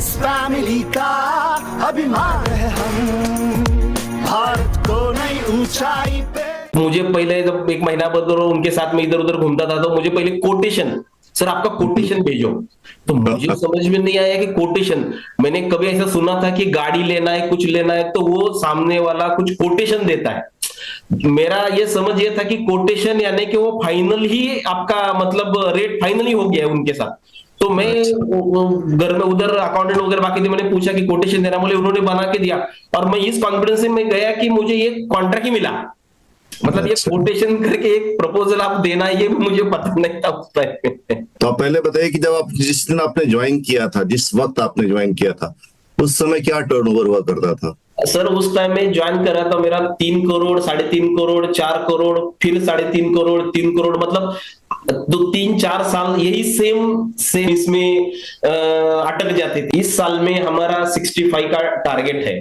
इस फैमिली का अभिमान है हम, भारत को नई ऊंचाई पे। मुझे पहले जब एक महीना भर उनके साथ में इधर उधर घूमता था तो मुझे पहले कोटेशन, सर आपका कोटेशन भेजो, तो मुझे समझ में नहीं आया कि कोटेशन, मैंने कभी ऐसा सुना था कि गाड़ी लेना है कुछ लेना है तो वो सामने वाला कुछ कोटेशन देता है। मेरा ये समझ ये था कि कोटेशन यानी कि वो फाइनल ही आपका मतलब रेट फाइनल ही हो गया है उनके साथ। तो मैं घर में उधर अकाउंटेंट वगैरह बाकी थे, मैंने पूछा कि कोटेशन देना, बोले उन्होंने बना के दिया और मैं इस कॉन्फिडेंस में गया कि मुझे ये कॉन्ट्रैक्ट ही मिला। मतलब ये कोटेशन करके एक प्रपोजल आप देना, ये मुझे पता नहीं था उस टाइम। तो आप पहले बताइए कि जब आप जिस दिन आपने ज्वाइन किया था, जिस वक्त आपने ज्वाइन किया था, उस समय क्या टर्नओवर हुआ करता था? सर उस टाइम में ज्वाइन करा था, मेरा 3 करोड़ 3.5 करोड़ 4 करोड़ फिर 3.5 करोड़ 3 करोड़, मतलब 2-3-4 साल यही सेम इसमें अटक जाते थे। इस साल में हमारा 65 का टारगेट है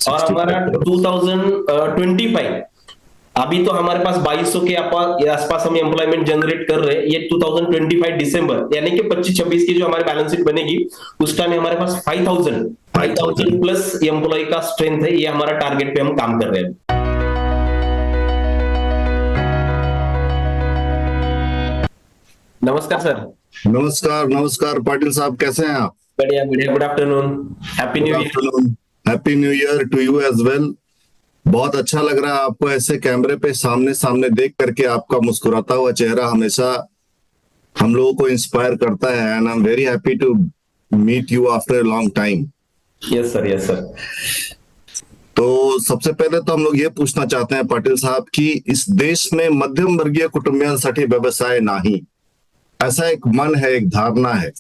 और हमारा 2025 अभी तो हमारे पास 2200 के आसपास हम एम्प्लॉयमेंट जनरेट कर रहे हैं। ये 2025 दिसंबर यानी कि 25-26 की जो हमारी बैलेंस शीट बनेगी उस टाइम हमारे पास 5000 प्लस एम्प्लॉय का स्ट्रेंथ है। ये हमारा टारगेट पे हम काम कर रहे हैं। नमस्कार सर। नमस्कार नमस्कार पाटिल साहब, कैसे हैं आप? बढ़िया बढ़िया, good afternoon, happy new year. Happy new year to you as well. बहुत अच्छा लग रहा है आपको ऐसे कैमरे पे सामने सामने देख करके। आपका मुस्कुराता हुआ चेहरा हमेशा हम लोगों को इंस्पायर करता है and I am very happy to meet you after a long time. Yes sir, yes sir. तो सबसे पहले तो हम लोग ये पूछना चाहते हैं पाटिल साहब कि इस देश में मध्यम वर्गीय कुटुंबियांसाठी व्यवसाय नाही, ऐसा एक मन है, एक धारणा है।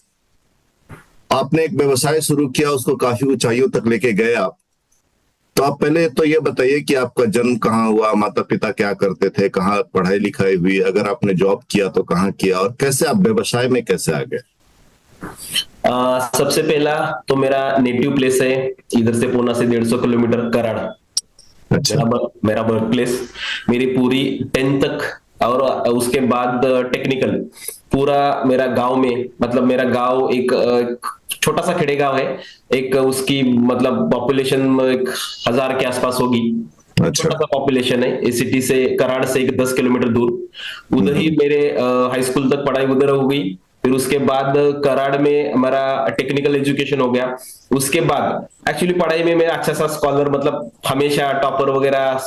आपने एक व्यवसाय शुरू किया, उसको काफी ऊंचाइयों तक लेके गए आप। तो आप पहले तो ये बताइए कि आपका जन्म कहाँ हुआ, माता पिता क्या करते थे, कहाँ पढ़ाई लिखाई हुई, अगर आपने जॉब किया तो कहाँ किया और कैसे आप व्यवसाय में कैसे आ गए? सबसे पहला तो मेरा नेटिव प्लेस है इधर से पुणे से 150 किलोमीटर कराड़। अच्छा। मेरा बर्थ प्लेस, मेरी पूरी 10th तक और उसके बाद टेक्निकल पूरा मेरा गांव में, मतलब मेरा गांव एक छोटा सा खेड़े गांव है। एक उसकी मतलब पॉपुलेशन 1000 के आसपास होगी। अच्छा। छोटा सा पॉपुलेशन है इस सिटी से, कराड़ से 10 किलोमीटर दूर। उधर ही मेरे हाई स्कूल तक पढ़ाई उधर हो गई। फिर उसके बाद कराड़ में हमारा टेक्निकल एजुकेशन हो गया। उसके बाद एक्चुअली पढ़ाई में मैं अच्छा सा स्कॉलर, मतलब हमेशा टॉपर वगैरह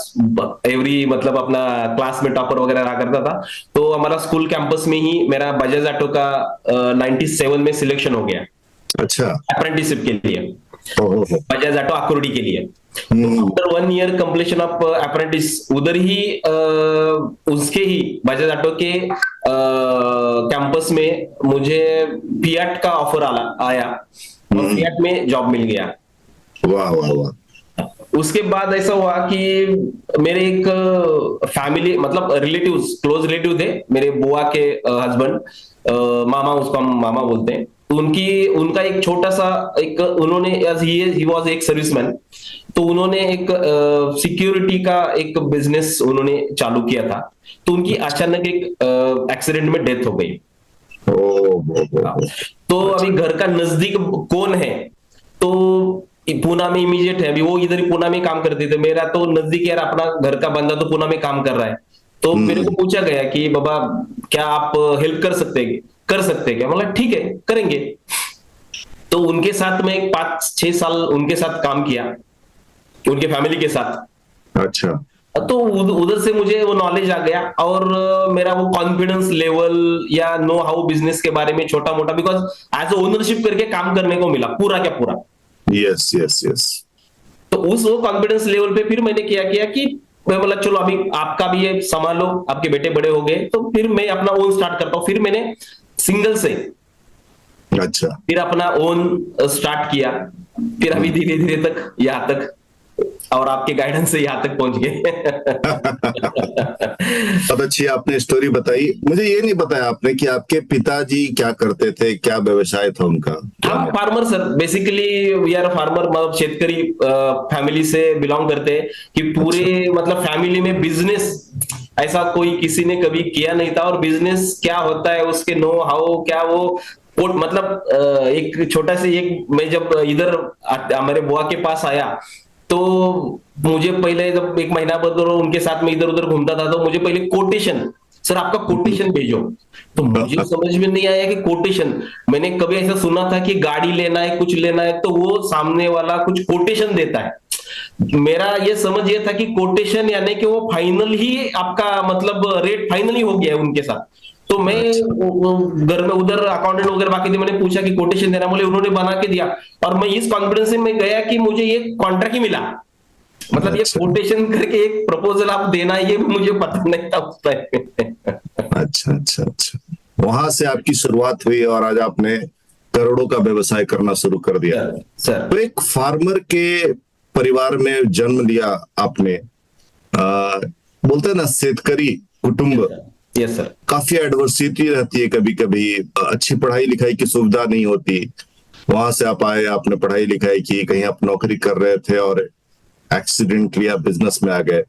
एवरी मतलब अपना क्लास में टॉपर वगैरह रहा करता था। तो हमारा स्कूल कैंपस में ही मेरा बजाज ऑटो का 97 में सिलेक्शन हो गया। अच्छा। अप्रेंटिसशिप के लिए, बजाज ऑटो आकुर्डी के लिए। After 1 year completion of apprentice उधर ही उसके ही बजाज ऑटो के कैंपस में मुझे फिएट का ऑफर आया और फिएट में जॉब मिल गया। वाह वाह वाह। उसके बाद ऐसा हुआ कि मेरे एक फैमिली मतलब रिलेटिव्स, क्लोज रिलेटिव थे मेरे बुआ के हस्बैंड, मामा, उसको हम मामा बोलते हैं। तो उनका एक छोटा सा एक, उन्होंने ही वाज एक सर्विसमैन, तो उन्होंने एक सिक्योरिटी का एक बिजनेस उन्होंने चालू किया था। तो उनकी अचानक एक एक्सीडेंट में डेथ हो गई। तो अभी घर का नजदीक कौन है, तो पुणे में इमीडिएट है। अभी वो इधर ही पुणे में काम करते थे, मेरा तो नजदीक यार, अपना घर का बंदा तो पुणे में काम कर रहा है। तो मेरे को पूछा गया कि बाबा क्या आप हेल्प कर सकते क्या? मतलब ठीक है, करेंगे। तो उनके साथ में 5-6 साल उनके साथ काम किया, उनके फैमिली के साथ। अच्छा। तो उधर से मुझे वो नॉलेज आ गया और मेरा वो कॉन्फिडेंस लेवल या नो हाउ बिजनेस के बारे में छोटा मोटा, बिकॉज एज ओनरशिप करके काम करने को मिला पूरा क्या पूरा। Yes yes yes. तो उस वो कॉन्फिडेंस लेवल पे फिर मैंने क्या किया कि मैं बोला चलो अभी आपका भी ये संभालो, आपके बेटे बड़े हो गए, तो फिर मैं अपना ओन स्टार्ट करता हूँ। फिर मैंने सिंगल से अच्छा फिर अपना ओन स्टार्ट किया। फिर अभी धीरे धीरे तक यहाँ तक, और आपके गाइडेंस से यहाँ तक पहुंच गए। बहुत अच्छी आपने स्टोरी बताई। मुझे ये नहीं बताया आपने कि आपके पिताजी क्या करते थे, क्या व्यवसाय था उनका? हम farmer sir, basically we are farmer, मतलब शेतकरी फैमिली से बिलोंग करते हैं कि पूरे मतलब फैमिली में बिजनेस ऐसा कोई किसी ने कभी किया नहीं था। और बिजनेस क्या होता है, उसके नो हाउ क्या, वो मतलब एक छोटा सी एक मैं जब इधर हमारे बुआ के पास आया तो मुझे पहले जब एक महीना भर उनके साथ में इधर उधर घूमता था तो मुझे पहले कोटेशन, सर आपका कोटेशन भेजो। तो मुझे समझ में नहीं आया कि कोटेशन, मैंने कभी ऐसा सुना था कि गाड़ी लेना है कुछ लेना है तो वो सामने वाला कुछ कोटेशन देता है। मेरा ये समझ ये था कि कोटेशन यानी कि वो फाइनल ही आपका मतलब रेट फाइनल ही हो गया है उनके साथ। तो मैं घर में उधर अकाउंटेंट वगैरह बाकी थे, मैंने पूछा कि कोटेशन देना, बोले उन्होंने बना के दिया और मैं इस कॉन्फिडेंस से मैं गया कि मुझे ये कॉन्ट्रैक्ट ही मिला। मतलब ये कोटेशन करके एक प्रपोजल आप देना ये मुझे पता नहीं था उस टाइम। अच्छा अच्छा अच्छा, वहां से आपकी शुरुआत हुई और आज आपने करोड़ों का व्यवसाय करना शुरू कर दिया। सर तो एक फार्मर के परिवार में जन्म लिया आपने, बोलते हैं ना शेतकरी कुटुंब, यस सर, काफी एडवर्सिटी रहती है, कभी कभी अच्छी पढ़ाई लिखाई की सुविधा नहीं होती। वहां से आप आए, आपने पढ़ाई लिखाई की, कहीं आप नौकरी कर रहे थे और एक्सीडेंटली आप बिजनेस में आ गए।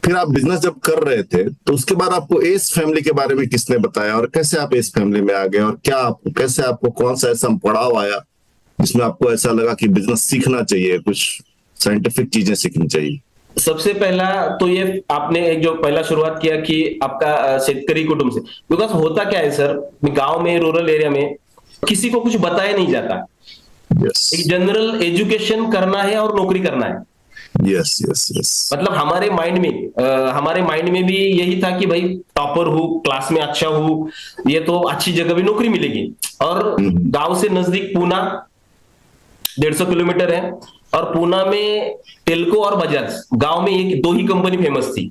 फिर आप बिजनेस जब कर रहे थे तो उसके बाद आपको एस फैमिली के बारे में किसने बताया और कैसे आप एस फैमिली में आ गए, और क्या आपको कैसे आपको कौन सा ऐसा पड़ाव आया जिसमें आपको ऐसा लगा कि बिजनेस सीखना चाहिए, कुछ साइंटिफिक चीजें सीखनी चाहिए? सबसे पहला तो ये आपने एक जो पहला शुरुआत किया कि आपका शेतकरी कुटुंब से, बिकॉज होता क्या है सर, गांव में रूरल एरिया में किसी को कुछ बताया नहीं जाता। यस एक जनरल एजुकेशन करना है और नौकरी करना है। यस यस यस, मतलब हमारे माइंड में भी यही था कि भाई टॉपर हूँ, क्लास में अच्छा हूँ, ये तो अच्छी जगह भी नौकरी मिलेगी। और गांव से नजदीक पूना 150 किलोमीटर है और पूना में टेल्को और बजाज गांव में एक दो ही कंपनी फेमस थी।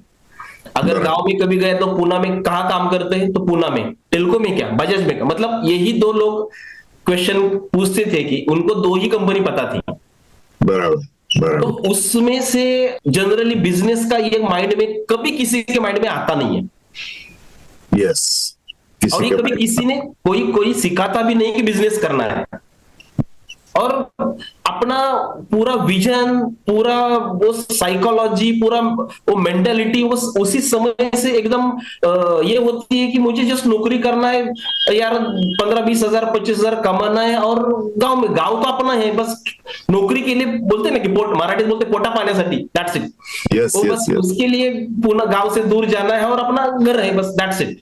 अगर गांव में कभी गए तो पूना में कहाँ काम करते हैं, तो पूना में, टेल्को में क्या, बजाज में क्या, मतलब यही दो लोग क्वेश्चन पूछते थे कि उनको दो ही कंपनी पता थी। बराबर बराबर। तो उसमें से जनरली बिजनेस का ये माइंड में कभी किसी के माइंड में आता नहीं है। यस, और ये कभी किसी ने कोई सिखाता भी नहीं कि बिजनेस करना है। और अपना पूरा विजन, पूरा वो साइकोलॉजी, पूरा वो मेंटालिटी वो उसी समय से एकदम ये होती है कि मुझे जस्ट नौकरी करना है यार, 15-20 हजार 25 हजार कमाना है और गांव में, गांव तो अपना है, बस नौकरी के लिए बोलते ना कि मराठी बोलते पोटा पाण्यासाठी, दैट्स इट। यस बस उसके लिए पूरा गांव से दूर जाना है और अपना घर है, बस दैट्स इट।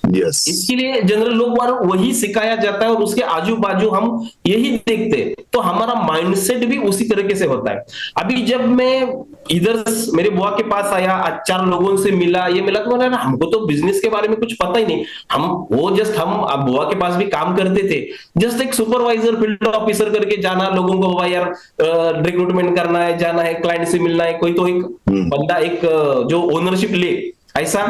यस, इसके लिए जनरल लोग वही सिखाया जाता है और उसके आजू बाजू हम यही देखते हैं, तो हमारा माइंडसेट भी उसी तरीके से होता है। अभी जब मैं इधर मेरे बुआ के पास आया, 4 लोगों से मिला, ये मिला, तो मैंने हमको तो बिजनेस के बारे में कुछ पता ही नहीं। हम बुआ के पास भी काम करते थे, जस्ट एक सुपरवाइजर फील्ड ऑफिसर करके जाना, लोगों को यार रिक्रूटमेंट करना है, जाना है, क्लाइंट से मिलना है, कोई तो एक बंदा एक जो ओनरशिप ले, ऐसा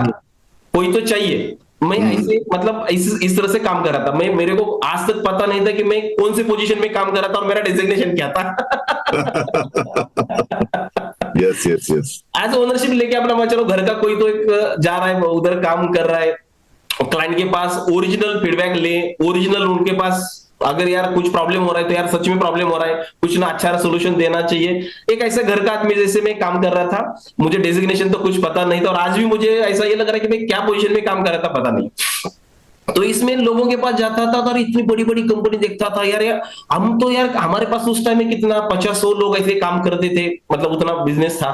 कोई तो चाहिए। मैं ऐसे मतलब इस तरह से काम कर रहा था। मेरे को आज तक पता नहीं था कि मैं कौन सी पोजीशन में काम कर रहा था और मेरा डेजिग्नेशन क्या था। Yes yes yes, as ownership लेके अपना मैं चलो घर का कोई तो एक जा रहा है, उधर काम कर रहा है, क्लाइंट के पास ओरिजिनल फीडबैक ले, ओरिजिनल उनके पास अगर यार कुछ प्रॉब्लम हो रहा है तो यार सच में प्रॉब्लम हो रहा है, कुछ ना अच्छा सोल्यूशन देना चाहिए। एक ऐसे घर का आदमी जैसे मैं काम कर रहा था, मुझे डेजिग्नेशन तो कुछ पता नहीं था और आज भी मुझे ऐसा ये लग रहा है कि मैं क्या पोजीशन में काम कर रहा था पता नहीं। तो इसमें लोगों के पास जाता था और इतनी बड़ी बड़ी कंपनी देखता था, यार हम तो यार हमारे पास उस टाइम में कितना 50-100 लोग ऐसे काम करते थे, मतलब उतना बिजनेस था।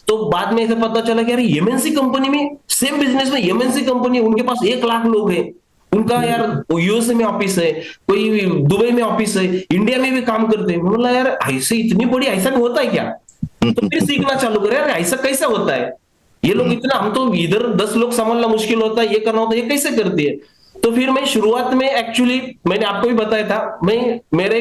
तो बाद में ऐसा पता चला कि यार एमएनसी कंपनी में, सेम बिजनेस में एमएनसी कंपनी, उनके पास 1 लाख लोग हैं, उनका यार यूएसए में ऑफिस है, कोई दुबई में ऑफिस है, इंडिया में भी काम करते हैं। बोला यार ऐसे इतनी बड़ी, ऐसा भी होता है क्या? तो फिर सीखना चालू करे, यार ऐसा कैसा होता है, ये लोग इतना, हम तो इधर 10 लोग संभालना मुश्किल होता है, ये करना होता है, ये कैसे करती है? तो फिर मैं शुरुआत में एक्चुअली मैंने आपको भी बताया था, मैं मेरे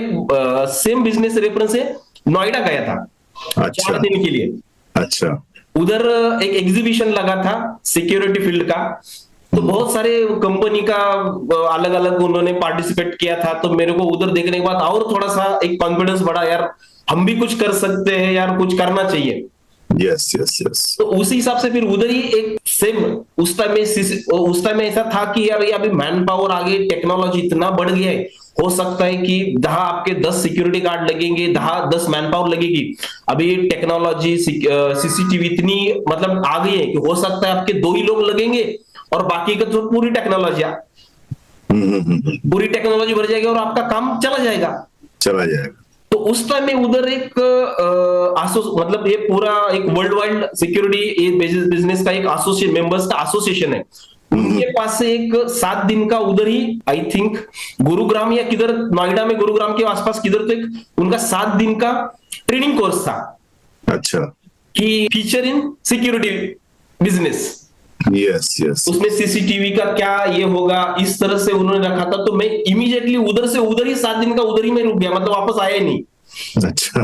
सेम बिजनेस रेफरेंस से नोएडा गया था 4 दिन के लिए। अच्छा, उधर एक एग्जीबिशन लगा था सिक्योरिटी फील्ड का, तो बहुत सारे कंपनी का अलग अलग उन्होंने पार्टिसिपेट किया था। तो मेरे को उधर देखने के बाद और थोड़ा सा एक कॉन्फिडेंस बढ़ा, यार हम भी कुछ कर सकते हैं, यार कुछ करना चाहिए। यस यस यस, तो उसी हिसाब से फिर उधर ही एक सेम उस टाइम में ऐसा था कि यार ये अभी मैन पावर आगे, टेक्नोलॉजी इतना बढ़ गया है, हो सकता है कि आपके 10 सिक्योरिटी गार्ड लगेंगे, 10 मैन पावर लगेगी। अभी टेक्नोलॉजी सीसीटीवी इतनी मतलब आ गई है कि हो सकता है आपके 2 ही लोग लगेंगे और बाकी का तो पूरी टेक्नोलॉजी पूरी टेक्नोलॉजी भर जाएगी और आपका काम चला जाएगा। चला जाएगा। तो उस टाइम में उधर एक मतलब ये पूरा एक वर्ल्ड वाइड सिक्योरिटी बिजनेस का एक एसोसिएशन, मेंबर्स का एसोसिएशन है। उनके पास से एक 7 दिन का उधर ही आई थिंक गुरुग्राम या किधर, नोएडा में गुरुग्राम के आसपास किधर, तो एक उनका 7 दिन का ट्रेनिंग कोर्स था। अच्छा। कि feature in security business. Yes yes. उसमें सीसीटीवी का क्या ये होगा, इस तरह से उन्होंने रखा था। तो मैं इमीडिएटली उधर से उधर ही 7 दिन का उधर ही मैं रुक गया, मतलब वापस आया ही नहीं। अच्छा।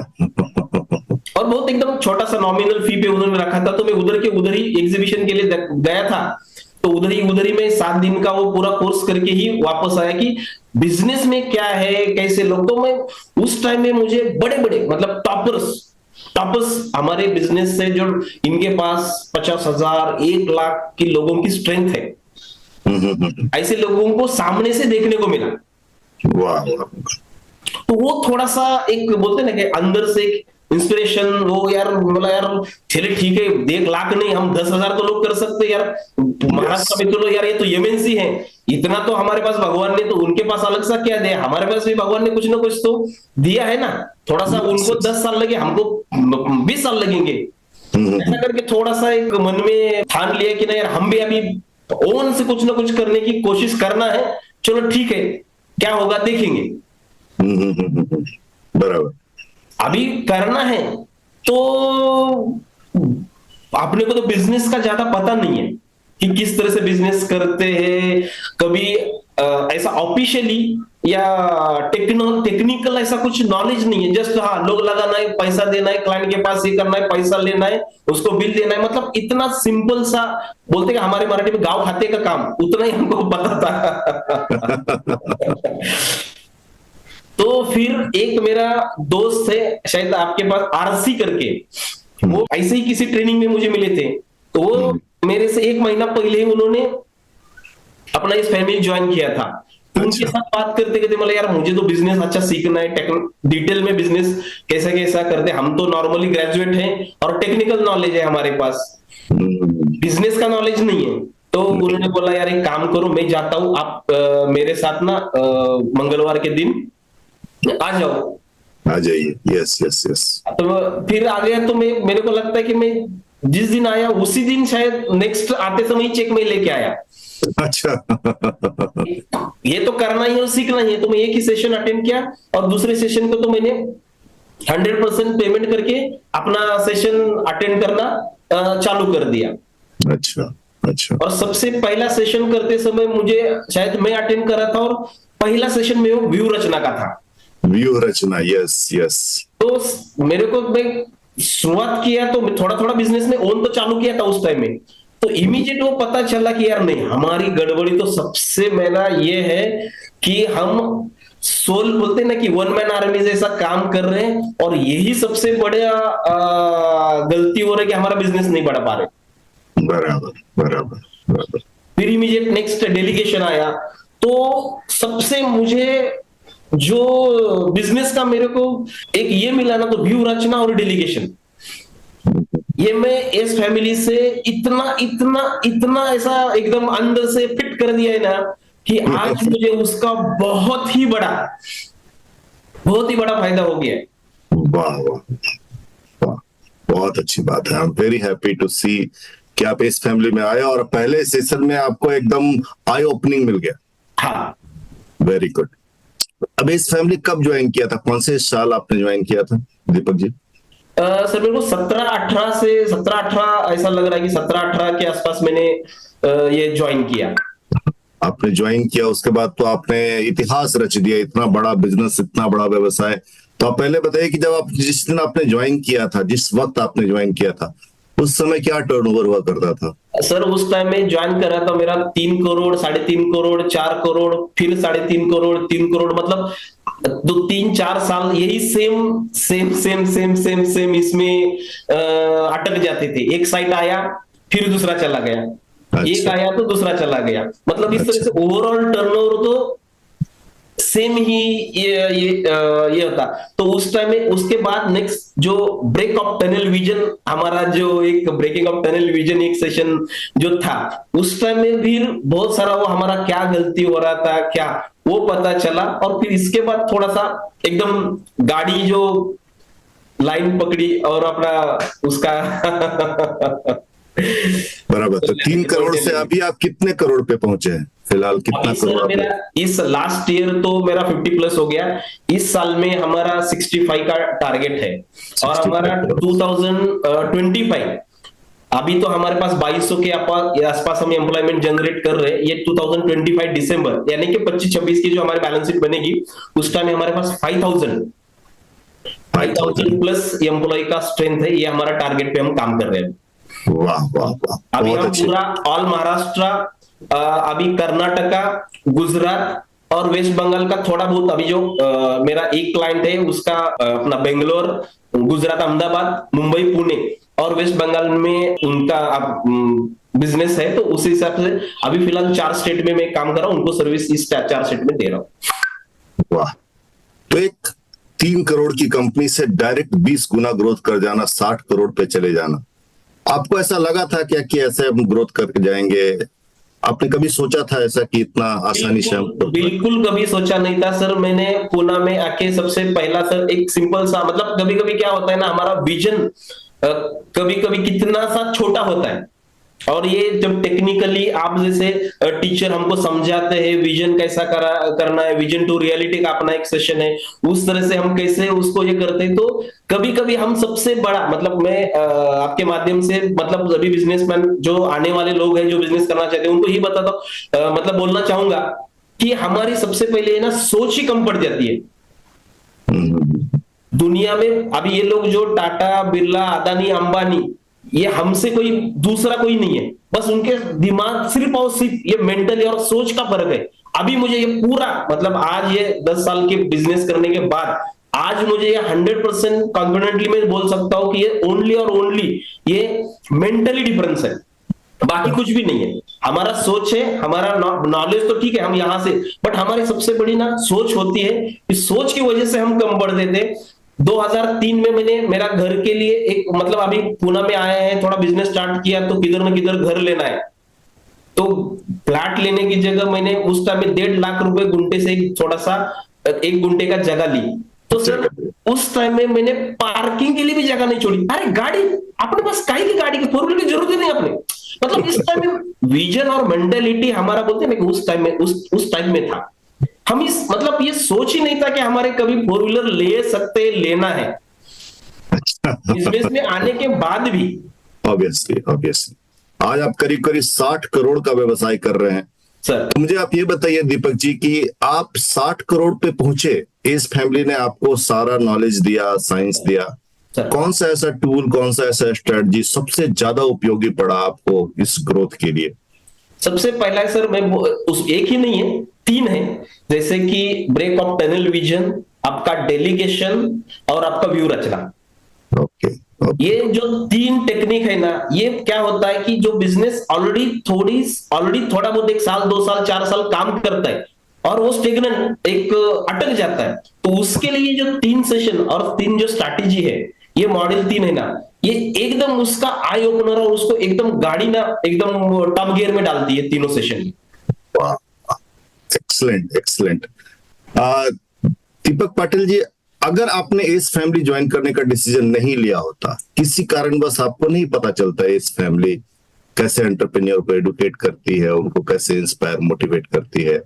और बहुत एकदम छोटा सा नॉमिनल फी पे उन्होंने रखा था। तो मैं उधर के उधर ही एग्जीबिशन के लिए गया था। तो उधर ही मैं 7 दिन का वो पूरा कोर्स करके ही वापस आया कि बिजनेस में क्या है, कैसे लोग। तो मैं उस टाइम में मुझे बड़े बड़े मतलब टॉपर्स हमारे बिजनेस से जो इनके पास 50,000 1,00,000 की लोगों की स्ट्रेंथ है, ऐसे लोगों को सामने से देखने को मिला। वाह। तो वो थोड़ा सा एक बोलते ना कि अंदर से एक इंस्पिरेशन, वो यार बोला यार चले ठीक है, 1,00,000 नहीं हम 10,000 तो लोग कर सकते यार। महाराष्ट्र में तो यार ये तो एमएनसी है, इतना तो हमारे पास भगवान ने, तो उनके पास अलग सा क्या दिया, हमारे पास भी भगवान ने कुछ ना कुछ तो दिया है ना। थोड़ा सा उनको 10 साल लगे, हमको 20 साल लगेंगे। ऐसा करके थोड़ा सा एक मन में ठान लिया कि ना यार हम भी अभी ओन से कुछ ना कुछ करने की कोशिश करना है। चलो ठीक है, क्या होगा देखेंगे। बराबर। अभी करना है तो अपने को तो बिजनेस का ज्यादा पता नहीं है कि किस तरह से बिजनेस करते हैं। कभी ऐसा ऑफिशियली या टेक्निकल ऐसा कुछ नॉलेज नहीं है। जस्ट हाँ, लोग लगाना है, पैसा देना है, क्लाइंट के पास ये करना है, पैसा लेना है, उसको बिल देना है, मतलब इतना सिंपल सा बोलते हैं हमारे मराठी में गांव खाते का काम, उतना ही हमको पता था। तो फिर एक मेरा दोस्त है, शायद आपके पास आरसी करके, वो ऐसे ही किसी ट्रेनिंग में मुझे मिले थे। तो वो मेरे से 1 महीना पहले ही उन्होंने अपना इस फैमिली ज्वाइन किया था। तो उनके साथ बात करते करते बोला यार मुझे तो बिजनेस अच्छा सीखना है, डिटेल में बिजनेस कैसा कैसा करते। हम तो नॉर्मली ग्रेजुएट हैं और टेक्निकल नॉलेज है हमारे पास, बिजनेस का नॉलेज नहीं है। तो उन्होंने बोला यार एक काम करो, मैं जाता हूँ, आप मेरे साथ ना मंगलवार के दिन आ जाओ। आ जाइए। Yes yes yes. तो फिर आ गया। तो मेरे को लगता है कि मैं जिस दिन आया उसी दिन शायद नेक्स्ट आते समय चेक में लेके आया। अच्छा। ये तो करना ही है, सीखना ही है। तो मैं एक ही सेशन अटेंड किया और दूसरे सेशन को तो मैंने 100% पेमेंट करके अपना सेशन अटेंड करना चालू कर दिया। अच्छा अच्छा। और सबसे पहला सेशन करते समय मुझे शायद मैं अटेंड कर रहा था और पहला सेशन में वो व्यू रचना का था। व्यू रचना, यस यस। तो मेरे को, मैं शुरुआत किया तो थोड़ा थोड़ा बिजनेस में ओन तो चालू किया था उस टाइम में। तो इमीडिएट वो पता चला कि यार नहीं, हमारी गड़बड़ी तो सबसे मेरा ये है कि हम सोल बोलते ना कि 1 मैन आर्मी जैसा काम कर रहे हैं, और यही सबसे बड़ा गलती हो रही है कि हमारा बिजनेस नहीं बढ़ा पा रहे। बराबर बराबर बराबर। फिर इमीडिएट नेक्स्ट डेलीगेशन आया। तो सबसे मुझे जो बिजनेस का मेरे को एक ये मिला ना, तो व्यू रचना और डेलीगेशन, ये मैं इस फैमिली से इतना इतना इतना ऐसा एकदम अंदर से फिट कर दिया है ना कि आज मुझे उसका बहुत ही बड़ा फायदा हो गया है। वाह वाह वाह, बहुत अच्छी बात है। I am very happy to see कि आप इस फैमिली में आए और पहले सेशन में आपको एकदम आई ओपनिंग मिल गया। हाँ, वेरी गुड। अब इस फैमिली कब ज्वाइन किया था, कौन से साल आपने ज्वाइन किया था दीपक जी? सर मेरे को 17-18 ऐसा लग रहा है कि 17-18 के आसपास मैंने ये ज्वाइन किया। आपने ज्वाइन किया, उसके बाद तो आपने इतिहास रच दिया, इतना बड़ा बिजनेस, इतना बड़ा व्यवसाय। तो आप पहले बताइए कि जब आप जिस दिन आपने ज्वाइन किया था, जिस वक्त आपने ज्वाइन किया था, उस समय क्या टर्नओवर हुआ करता था? सर उस टाइम में ज्वाइन कर रहा था, मेरा 3 करोड़, 3.5 करोड़, 4 करोड़, फिर 3.5 करोड़, 3 करोड़, मतलब 2-3-4 साल यही सेम इसमें अटक जाते थे। एक साइट आया फिर दूसरा चला गया, एक आया तो दूसरा चला गया, मतलब इस तरह से ओवरऑल टर्नओवर तो सेम ही ये होता। तो उस टाइम में उसके बाद नेक्स्ट जो ब्रेक ऑफ टनल विजन, हमारा जो एक ब्रेकिंग ऑफ टनल विजन एक सेशन जो था, उस टाइम में भी बहुत सारा वो हमारा क्या गलती हो रहा था क्या वो पता चला। और फिर इसके बाद थोड़ा सा एकदम गाड़ी जो लाइन पकड़ी और अपना उसका बराबर। तो 3 करोड़ से अभी आप कितने करोड़ पे पहुंचे हैं फिलहाल, कितना अभी सर करोड़ मेरा इस लास्ट ईयर तो मेरा 50 प्लस हो गया। इस साल में हमारा 65 का टारगेट है। और 65 हमारा करोड़। 2025 अभी तो हमारे पास 2200 के आसपास हम एम्प्लॉयमेंट जनरेट कर रहे हैं। ये 2025 दिसंबर यानी कि 25-26 की जो हमारी बैलेंस शीट बनेगी उस टाइम हमारे पास 5000 प्लस एम्प्लॉय का स्ट्रेंथ है। ये हमारा टारगेट पे हम काम कर रहे हैं। वाह वाह वाह, अभी बहुत हम अच्छे। पूरा ऑल महाराष्ट्र, अभी कर्नाटका, गुजरात और वेस्ट बंगाल का थोड़ा बहुत, अभी जो मेरा एक क्लाइंट है उसका अपना बेंगलोर, गुजरात, अहमदाबाद, मुंबई, पुणे और वेस्ट बंगाल में उनका बिजनेस है। तो उस हिसाब से अभी फिलहाल 4 स्टेट में मैं काम कर रहा हूँ, उनको सर्विस इस 4 स्टेट में दे रहा हूँ। वाह। तो एक 3 करोड़ की कंपनी से डायरेक्ट 20 गुना ग्रोथ कर जाना, 60 करोड़ पे चले जाना, आपको ऐसा लगा था क्या कि ऐसे हम ग्रोथ करके जाएंगे? आपने कभी सोचा था ऐसा कि इतना आसानी से हम बिल्कुल कभी सोचा नहीं था सर। मैंने पुणे में आके सबसे पहला सर एक सिंपल सा, मतलब कभी कभी क्या होता है ना, हमारा विजन कभी कभी कितना सा छोटा होता है। और ये जब टेक्निकली आप जैसे टीचर हमको समझाते हैं विजन कैसा करना है, विजन टू रियलिटी का अपना एक सेशन है, उस तरह से हम कैसे उसको ये करते हैं। तो कभी कभी हम सबसे बड़ा, मतलब मैं आपके माध्यम से, मतलब सभी बिजनेसमैन जो आने वाले लोग हैं जो बिजनेस करना चाहते हैं उनको ही बताता हूं, मतलब बोलना चाहूंगा कि हमारी सबसे पहले ना सोच ही कम पड़ जाती है दुनिया में। अभी ये लोग जो टाटा, बिरला, अदानी, अंबानी, ये हमसे कोई दूसरा कोई नहीं है। बस उनके दिमाग सिर्फ और सिर्फ ये मेंटली और सोच का फर्क है। अभी मुझे ये पूरा, मतलब आज ये 10 साल के बिजनेस करने के बाद आज मुझे ये 100% कॉन्फिडेंटली मैं बोल सकता हूं कि ये ओनली और ओनली ये मेंटली डिफरेंस है, बाकी कुछ भी नहीं है। हमारा सोच है, हमारा नॉलेज तो ठीक है हम यहां से, बट हमारी सबसे बड़ी ना सोच होती है। इस सोच की वजह से हम कम बढ़ते थे। 2003 में मैंने मेरा घर के लिए एक, मतलब अभी पुणे में आए हैं, थोड़ा बिजनेस स्टार्ट किया तो किधर न किधर घर लेना है। तो फ्लैट लेने की जगह मैंने उस टाइम में 1.5 लाख रुपए गुंठे से थोड़ा सा 1 गुंठे का जगह ली। तो सर उस टाइम में मैंने पार्किंग के लिए भी जगह नहीं छोड़ी। अरे गाड़ी अपने पास काहे की गाड़ी की, 4 व्हीलर की जरूरत ही नहीं अपने। मतलब इस टाइम में विजन और मेंटेलिटी हमारा, बोलते हैं ना, उस टाइम में उस टाइम में था। हम इस, मतलब ये सोच ही नहीं था कि हमारे कभी 4 व्हीलर ले सकते, लेना है। बिजनेस में आने के बाद भी ऑब्वियसली आज आप करीब करीब 60 करोड़ का व्यवसाय कर रहे हैं सर। तो मुझे आप ये बताइए दीपक जी कि आप 60 करोड़ पे पहुंचे, इस फैमिली ने आपको सारा नॉलेज दिया, साइंस दिया, कौन सा ऐसा टूल, कौन सा ऐसा स्ट्रेटजी सबसे ज्यादा उपयोगी पड़ा आपको इस ग्रोथ के लिए? सबसे पहला सर, मैं उस एक ही नहीं है, 3 है। जैसे कि ब्रेक ऑफ टनल विजन, आपका डेलीगेशन और आपका व्यू रचना। ओके। ये जो 3 टेक्निक है ना, ये क्या होता है कि जो बिजनेस ऑलरेडी थोड़ा बहुत 1 साल 2 साल 4 साल काम करता है और वो स्टेगनेंट एक अटक जाता है, तो उसके लिए जो 3 सेशन और 3 जो स्ट्रैटेजी है, ये मॉडल 3 है ना, ये एकदम उसका आई ओपनर और उसको एकदम गाड़ी ना एकदम टॉप गियर में डालती है तीनों सेशन। एक्सलेंट। दीपक पाटिल जी, अगर आपने इस फैमिली ज्वाइन करने का डिसीजन नहीं लिया होता, किसी कारणवश आपको नहीं पता चलता है इस फैमिली कैसे एंटरप्रेन्योर को एडुकेट करती है, उनको कैसे इंस्पायर मोटिवेट करती है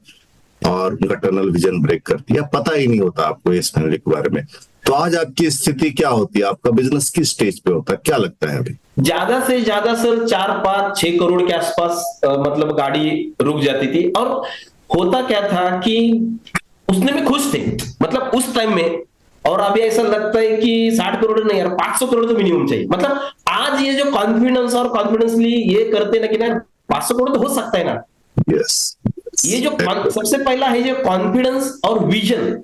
और उनका टनल विजन ब्रेक करती है, पता ही नहीं होता आपको इस फैमिली के बारे में, तो आज आपकी स्थिति क्या होती है? आपका बिजनेस किस स्टेज पे होता है, क्या लगता है अभी? ज्यादा से ज्यादा सर 4-5-6 करोड़ के आसपास मतलब गाड़ी रुक जाती थी। और होता क्या था कि उसने भी खुश थे, मतलब उस टाइम में। और अभी ऐसा लगता है कि 60 करोड़ नहीं यार, 500 करोड़ तो मिनिमम चाहिए। मतलब आज ये जो कॉन्फिडेंस और कॉन्फिडेंसली ये करते ना कि ना 500 करोड़ तो हो सकता है ना। यस। ये जो सबसे पहला है जो कॉन्फिडेंस और विजन,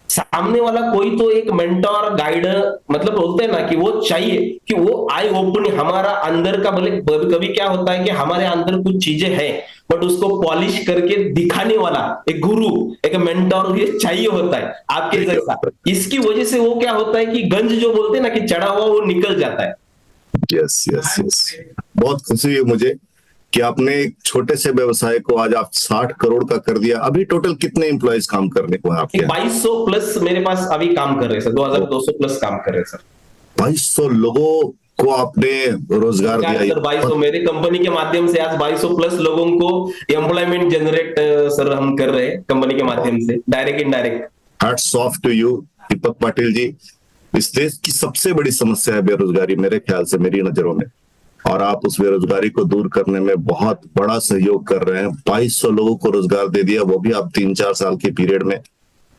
सामने वाला कोई तो एक मेंटोर गाइड, मतलब बोलते हैं ना कि वो चाहिए, कि वो आई ओपन हमारा अंदर का, बोले कभी क्या होता है कि हमारे अंदर कुछ चीजें हैं बट उसको पॉलिश करके दिखाने वाला एक गुरु, एक मेंटोर ये चाहिए होता है आपके जैसा। इसकी वजह से वो क्या होता है कि गंज जो बोलते हैं ना कि चढ़ा हुआ वो निकल जाता है। यस यस यस, बहुत खुशी हुई मुझे कि आपने एक छोटे से व्यवसाय को आज आप 60 करोड़ का कर दिया। अभी टोटल कितने एम्प्लॉयज काम करने को है आपके यहाँ? 2200 प्लस मेरे पास अभी काम कर रहे हैं सर, 2200 प्लस काम कर रहे हैं सर। 2200 लोगों को आपने रोजगार दिया। सर 2200 मेरे कंपनी के माध्यम से आज 2200 प्लस लोगों को एम्प्लॉयमेंट जनरेट सर हम कर रहे हैं कंपनी के माध्यम से, direct indirect. Hats off to you Deepak Patil ji. इस देश की सबसे बड़ी समस्या है बेरोजगारी मेरे ख्याल से, मेरी नजरों में, और आप उस बेरोजगारी को दूर करने में बहुत बड़ा सहयोग कर रहे हैं। 2200 लोगों को रोजगार दे दिया, वो भी आप 3-4 साल के पीरियड में,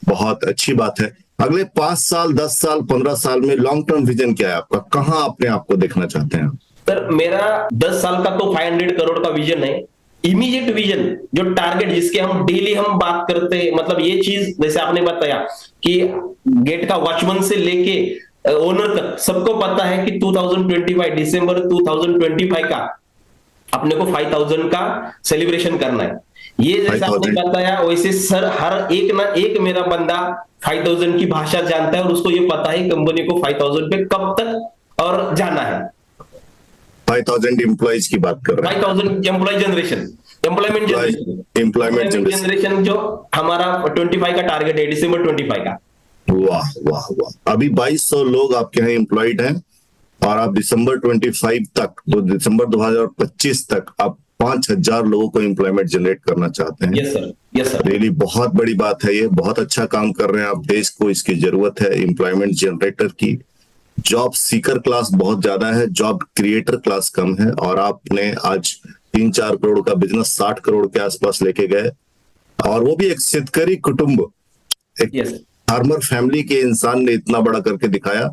बहुत अच्छी बात है। अगले 5 साल 10 साल 15 साल में लॉन्ग टर्म विजन क्या है आपका? कहाँ अपने आप को देखना चाहते हैं? सर मेरा 10 साल का तो 500 करोड़ का विजन है। इमीडिएट विजन जो टारगेट जिसके हम डेली हम बात करते हैं, मतलब ये चीज जैसे आपने बताया कि गेट का वॉचमैन से लेके ओनर तक सबको पता है कि 2025 दिसंबर 2025 का अपने को 5000 का सेलिब्रेशन करना है। ये जैसा आपने बताया वैसे सर हर एक ना एक मेरा बंदा 5000 की भाषा जानता है और उसको ये पता है कंपनी को 5000 पे कब तक और जाना है। 5000 एम्प्लॉइज की बात कर रहे हैं। 5000 एम्प्लॉय जनरेशन, एम्प्लॉयमेंट जनरेशन जो हमारा 25 का टारगेट है, दिसंबर 25 का। वाह वाह वाह, अभी 2200 लोग आपके यहाँ एम्प्लॉयड हैं और आप दिसंबर 25 तक, तो दिसंबर 2025 तक आप 5000 लोगों को एम्प्लॉयमेंट जनरेट करना चाहते हैं। Yes sir, yes sir. Really बहुत बड़ी बात है ये, बहुत अच्छा काम कर रहे हैं आप। देश को इसकी जरूरत है एम्प्लॉयमेंट जनरेटर की। जॉब सीकर क्लास बहुत ज्यादा है, जॉब क्रिएटर क्लास कम है, और आपने आज 3-4 करोड़ का बिजनेस 60 करोड़ के आसपास लेके गए, और वो भी एक शेतकरी कुटुंब, एक फार्मर फैमिली के इंसान ने इतना बड़ा करके दिखाया।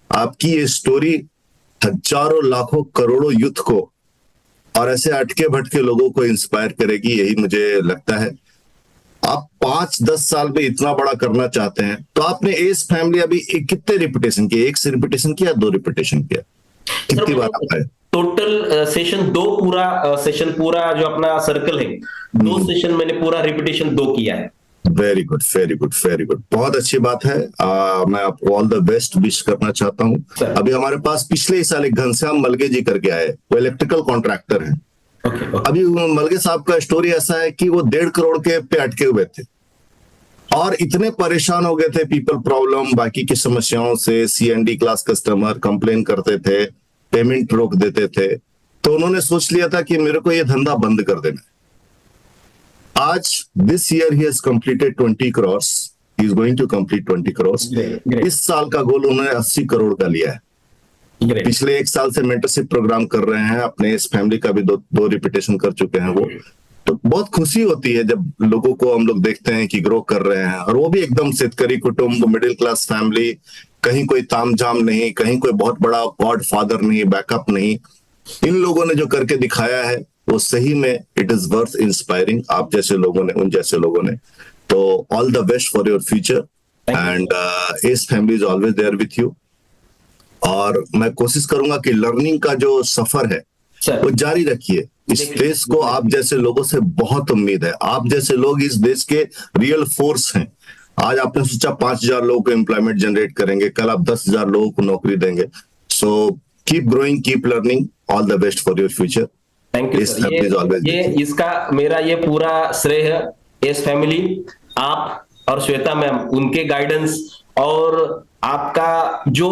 आपकी ये स्टोरी हजारों लाखों करोड़ों यूथ को और ऐसे अटके भटके लोगों को इंस्पायर करेगी, यही मुझे लगता है। आप 5-10 साल में इतना बड़ा करना चाहते हैं, तो आपने एस फैमिली अभी कितने रिपीटेशन किए? 1 से रिपीटेशन किया, 2 रिपीटेशन किया, कितनी बार आप आए? टोटल सेशन 2 पूरा सेशन पूरा जो अपना सर्कल है 2 सेशन मैंने पूरा रिपीटेशन 2 किया है। Very good very good very good, बहुत अच्छी बात है। मैं आपको ऑल द बेस्ट विश करना चाहता हूँ। अभी हमारे पास पिछले साल एक घनश्याम मलगे जी करके आए, वो इलेक्ट्रिकल कॉन्ट्रैक्टर हैं। अभी मलगे साहब का स्टोरी ऐसा है कि वो 1.5 करोड़ के पे अटके हुए थे और इतने परेशान हो गए थे पीपल प्रॉब्लम, बाकी की समस्याओं से। CND क्लास कस्टमर कंप्लेन करते थे, पेमेंट रोक देते थे, तो उन्होंने सोच लिया था कि मेरे को ये धंधा बंद कर देना है। आज this year he has completed 20 crore, he is going to complete 20 crore. इस साल का गोल उन्होंने 80 करोड़ का लिया है। पिछले 1 साल से मेंटरशिप प्रोग्राम कर रहे हैं, अपने इस फैमिली का भी 2 रिपीटेशन कर चुके हैं वो। तो बहुत खुशी होती है जब लोगों को हम लोग देखते हैं कि ग्रो कर रहे हैं, और वो भी एकदम शेतकरी कुटुंब, मिडिल क्लास फैमिली, कहीं कोई तामझाम नहीं, कहीं कोई बहुत बड़ा गॉड फादर नहीं, बैकअप नहीं। इन लोगों ने जो करके दिखाया है वो सही में इट इज वर्थ इंस्पायरिंग। आप जैसे लोगों ने, उन जैसे लोगों ने, तो all the best for your future, and as family is always there with you. और मैं कोशिश करूंगा कि लर्निंग का जो सफर है वो जारी रखिए। इस देश को आप जैसे लोगों से बहुत उम्मीद है। आप जैसे लोग इस देश के रियल फोर्स हैं। आज आपने सोचा 5000 लोगों को एम्प्लॉयमेंट जनरेट करेंगे, कल आप 10,000 लोगों को नौकरी देंगे। So keep growing, keep learning, all the best for your future. Thank you. ये इसका मेरा ये पूरा श्रेय है एस फैमिली, आप और श्वेता मैम, उनके गाइडेंस और आपका जो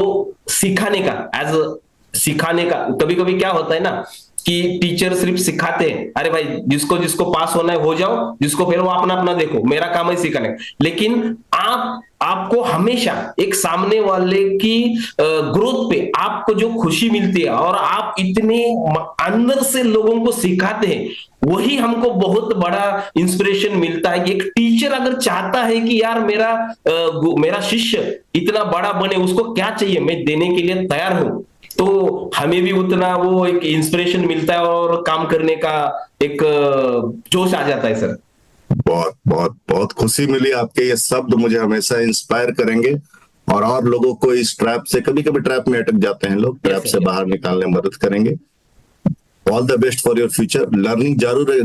सिखाने का कभी कभी क्या होता है ना कि टीचर सिर्फ सिखाते हैं, अरे भाई जिसको जिसको पास होना है हो जाओ, जिसको फिर वो अपना अपना देखो, मेरा काम है सिखाने। लेकिन आपको हमेशा एक सामने वाले की ग्रोथ पे आपको जो खुशी मिलती है और आप इतने अंदर से लोगों को सिखाते हैं, वही हमको बहुत बड़ा इंस्पिरेशन मिलता है। एक टीचर अगर चाहता है कि यार मेरा शिष्य इतना बड़ा बने, उसको क्या चाहिए मैं देने के लिए तैयार हूं, तो हमें भी उतना वो एक इंस्पिरेशन मिलता है और काम करने का एक जोश आ जाता है सर। बहुत बहुत बहुत खुशी मिली, आपके ये शब्द मुझे हमेशा इंस्पायर करेंगे और लोगों को इस ट्रैप से, कभी कभी ट्रैप में अटक जाते हैं लोग, ट्रैप से बाहर निकालने में मदद करेंगे। All the best for your future, learning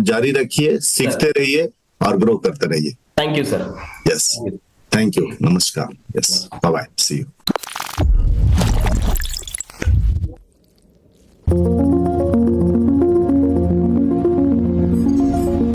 जारी रखिए, सीखते रहिए और ग्रो करते रहिए। Thank you sir. Yes, thank you, नमस्कार, yes, bye bye, see you.